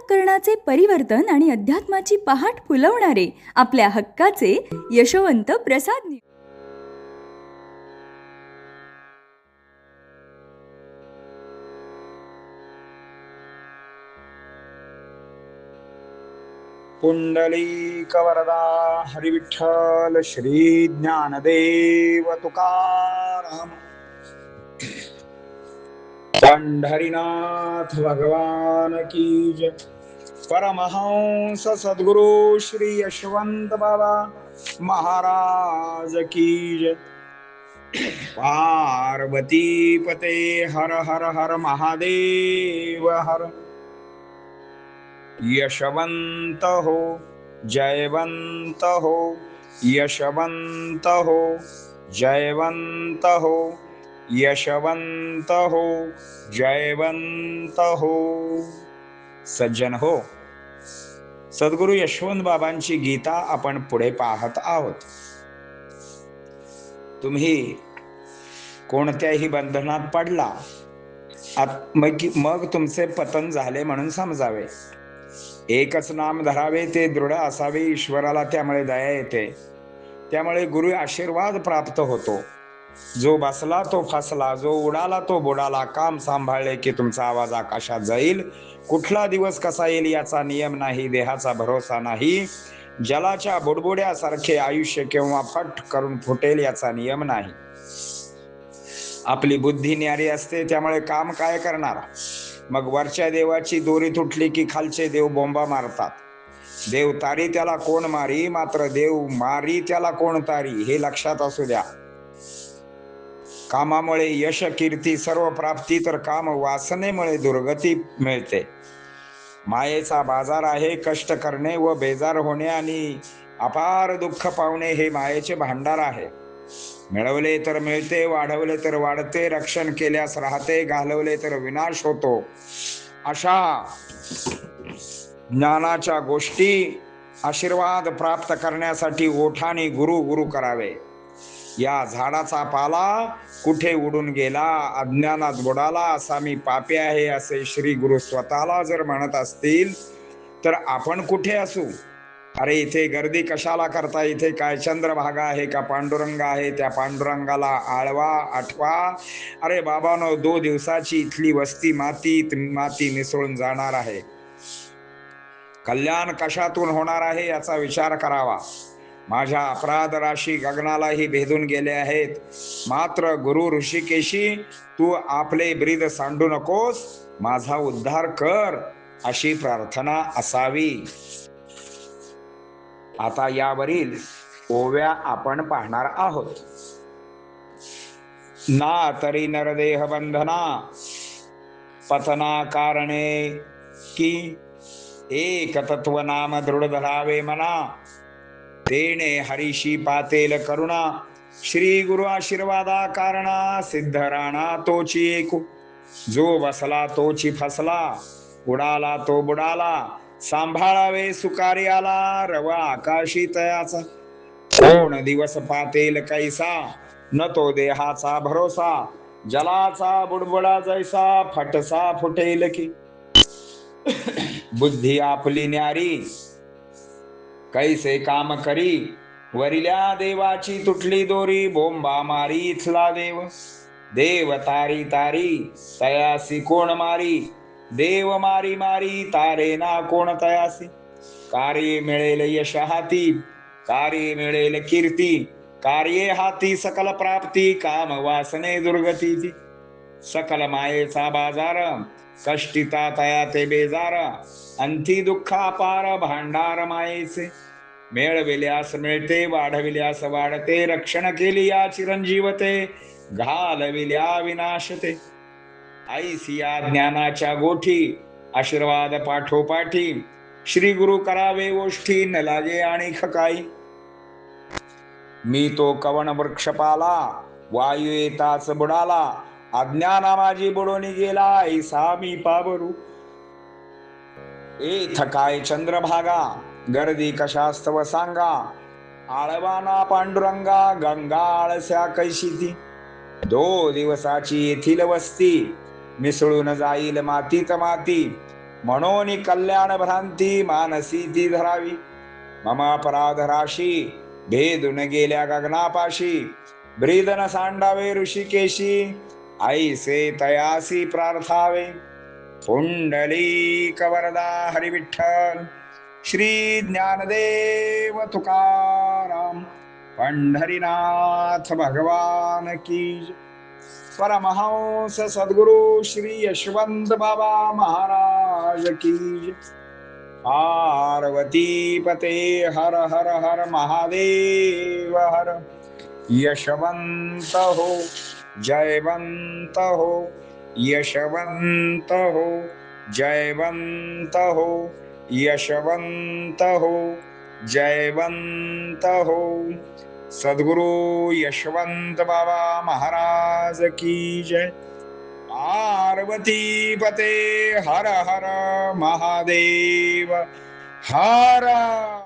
अंतःकरणाचे परिवर्तन आणि अध्यात्माची पहाट फुलवणारे आपल्या हक्काचे यशवंत प्रसाद पुंडलीकवरदा हरिविठ्ठल श्री ज्ञानदेव तुकाराम पंढरीनाथ भगवान की जय। परमहंस सद्गुरु श्री यशवंत बाबा महाराज की जय। पार्वती पते हर हर हर महादेव हर। यशवंत हो जयवंत हो, यशवंत हो जयवंत हो, यशवंत हो जयवंत हो। सज्जन हो, सद्गुरु यशवंत बाबांची गीता आपण पुढे पाहत आहोत। तुम्ही कोणत्याही बंधनात पडला मग तुमचे पतन झाले म्हणून समजावे। एकच नाम धरावे ते दृढ असावे, ईश्वराला त्यामुळे दया येते, त्यामुळे गुरु आशीर्वाद प्राप्त होतो। जो बसला तो फसला, जो उडाला तो बुडाला। काम सांभाळले की तुमचा आवाज आकाशात जाईल। कुठला दिवस कसा येईल याचा नियम नाही, देहाचा भरोसा नाही। जलाच्या बुडबुड्यासारखे आयुष्य केव्हा फट करून फुटेल याचा नियम नाही। आपली बुद्धी न्यारी असते, त्यामुळे काम काय करणार। मग वरच्या देवाची दोरी तुटली की खालचे देव बोंबा मारतात। देव तारी त्याला कोण मारी, मात्र देव मारी त्याला कोण तारी, हे लक्षात असू द्या। कामामुळे यश कीर्ती सर्व प्राप्ती, तर काम वासनेमुळे दुर्गती मिळते। मायेचा बाजार आहे कष्ट करणे व बेजार होणे, आणि अपार दुःख पावणे हे मायेचे भांडार आहे। मिळवले तर मिळते, वाढवले तर वाढते, रक्षण केल्यास राहते, घालवले तर विनाश होतो। अशा ज्ञानाच्या गोष्टी आशीर्वाद प्राप्त करण्यासाठी ओठाने गुरु गुरु करावे। या झाडाचा पाला कुठे उडून गेला, अज्ञानात बुडाला, असा मी पापी आहे असे श्री गुरु स्वतःला जर म्हणत असतील तर आपण कुठे असू। अरे इथे गर्दी कशाला करता, इथे काय चंद्रभागा आहे का पांडुरंग आहे, त्या पांडुरंगाला आळवा आठवा। अरे बाबांनो, 2 दिवसाची इथली वस्ती माती मिसळून जाणार आहे। कल्याण कशातून होणार आहे याचा विचार करावा। माझ्या अपराध राशी गगनालाही भेदून गेले आहेत, मात्र गुरु ऋषिकेशी तू आपले ब्रीद सांडू नकोस, माझा उद्धार कर, अशी प्रार्थना असावी। आता यावरील ओव्या आपण पाहणार आहोत। ना तरी नरदेह बंधना पतना कारणे की, एक तत्व नाम दृढ धरावे मना, तेने हरीशी पातेल करुणा, श्री गुरु आशीर्वादा कारणा, सिद्ध राणा तोची एकू। जो बसला तोची फसला, उडाला तो बुडाला, सांभाळावे सुकारी आला, रवा आकाशी तयाचा। कोण दिवस पातेल कैसा, न तो देहाचा भरोसा, जलाचा बुडबुडा जैसा, फटसा फुटेल की। बुद्धी आपली न्यारी कैसे काम करी, वरिल्या देवाची तुटली दोरी, बोंबा मारी इथला देव। देव तारी तारी तयासी कोण मारी, देव मारी मारी तारे ना कोण तयासी। कार्ये मिळेल यश हाती, कार्ये मिळेल कीर्ती, कार्ये हाती सकल प्राप्ती, काम वासने दुर्गतीची। सकल मायेचा बाजार, कष्टिता तया ते बेजार, अंती दुःख अपार भांडार मायेचे। मिळविल्यास मिळते, वाढविल्यास वाढते, रक्षण केली या चिरंजीवते, घालविल्या विनाशते। ऐसी या ज्ञानाच्या गोठी, आशीर्वाद पाठोपाठी, श्री गुरु करावे ओष्ठी, न लागे आणि काही। मी तो कवन वृक्ष पाला, वायू येताच बुडाला, अज्ञाना माझी बुडून गेला, ऐसा मी पाबरू। ए थकाय चंद्रभागा, गर्दी कशास्तव सांगा, आळवाना पांडुरंगा, गंगा आळस्या कैशी ती। 2 दिवसाची येथील वस्ती, मिसळून जाईल मातीत माती, म्हणून कल्याण भ्रांती मानसी ती धरावी. मम अपराध राशी भेदून गेल्या गगनापाशी, ब्रीदन सांडावे ऋषिकेशी, ऐसे तयासी प्रार्थावे. पुंडलिक वरदा हरी विठ्ठल, श्री ज्ञानदेव तुकाराम, पंढरीनाथ भगवान की जय. परमहंस सद्गुरु श्री यशवंत बाबा महाराज की जय. पार्वती पते हर हर हर महादेव हर. यशवंत हो, जयवंत हो, यशवंत हो, जयवंत हो, यशवंत हो, जयवंत हो. सद्गुरु यशवंत बाबा महाराज की जय. पार्वती पते हर हर महादेव हर.